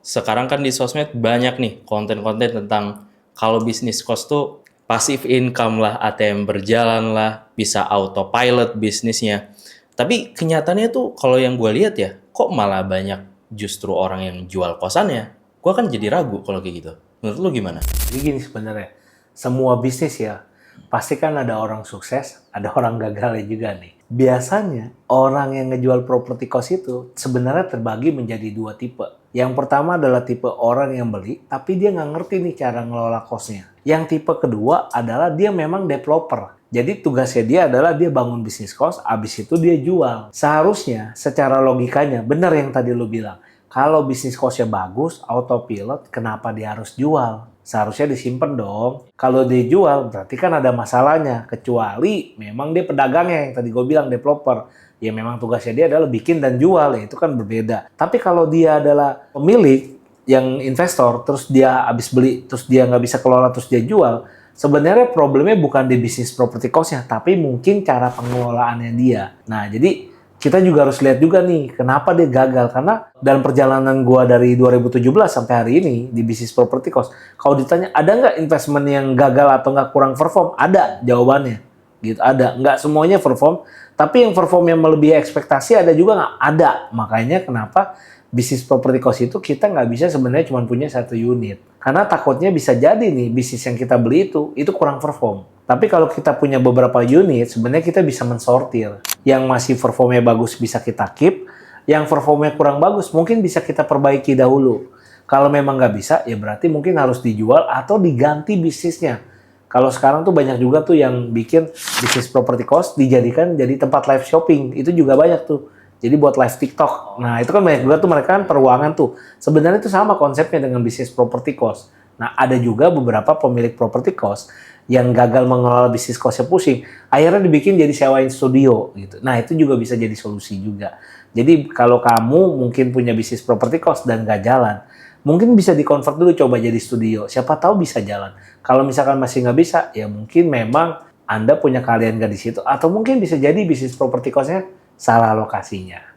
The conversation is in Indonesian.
Sekarang kan di sosmed banyak nih konten-konten tentang kalau bisnis kos tuh passive income lah, ATM berjalan lah, bisa autopilot bisnisnya. Tapi kenyataannya tuh kalau yang gue lihat ya, kok malah banyak justru orang yang jual kosannya. Gue kan jadi ragu kalau kayak gitu. Menurut lu gimana? Jadi gini sebenarnya, semua bisnis ya, pasti kan ada orang sukses, ada orang gagalnya juga nih. Biasanya orang yang ngejual properti kos itu sebenarnya terbagi menjadi dua tipe. Yang pertama adalah tipe orang yang beli, tapi dia nggak ngerti nih cara ngelola kosnya. Yang tipe kedua adalah dia memang developer. Jadi tugasnya dia adalah dia bangun bisnis kos, abis itu dia jual. Seharusnya secara logikanya, benar yang tadi lu bilang. Kalau bisnis kosnya bagus, autopilot, kenapa dia harus jual? Seharusnya disimpan dong. Kalau dia jual, berarti kan ada masalahnya. Kecuali memang dia pedagangnya, yang tadi gue bilang developer. Ya memang tugasnya dia adalah bikin dan jual, ya itu kan berbeda. Tapi kalau dia adalah pemilik, yang investor, terus dia habis beli, terus dia nggak bisa kelola, terus dia jual, sebenarnya problemnya bukan di bisnis properti cost-nya, tapi mungkin cara pengelolaannya dia. Nah, jadi kita juga harus lihat juga nih, kenapa dia gagal. Karena dalam perjalanan gua dari 2017 sampai hari ini di bisnis properti cost, kalau ditanya ada nggak investment yang gagal atau nggak kurang perform? Ada jawabannya. Gitu, ada. Nggak semuanya perform, tapi yang perform yang melebihi ekspektasi ada juga nggak? Ada. Makanya kenapa bisnis properti cost itu kita nggak bisa sebenarnya cuma punya satu unit. Karena takutnya bisa jadi nih bisnis yang kita beli itu kurang perform. Tapi kalau kita punya beberapa unit, sebenarnya kita bisa mensortir. Yang masih performnya bagus bisa kita keep, yang performnya kurang bagus mungkin bisa kita perbaiki dahulu. Kalau memang nggak bisa, ya berarti mungkin harus dijual atau diganti bisnisnya. Kalau sekarang tuh banyak juga tuh yang bikin bisnis properti cost dijadikan jadi tempat live shopping. Itu juga banyak tuh. Jadi buat live TikTok. Nah, itu kan banyak juga tuh mereka kan peruangan tuh. Sebenarnya itu sama konsepnya dengan bisnis properti cost. Nah, ada juga beberapa pemilik properti cost yang gagal mengelola bisnis kosnya pusing. Akhirnya dibikin jadi sewain studio gitu. Nah, itu juga bisa jadi solusi juga. Jadi kalau kamu mungkin punya bisnis properti cost dan nggak jalan, mungkin bisa di-convert dulu coba jadi studio. Siapa tahu bisa jalan. Kalau misalkan masih nggak bisa, ya mungkin memang Anda punya keahlian nggak di situ. Atau mungkin bisa jadi bisnis properti cost-nya salah lokasinya.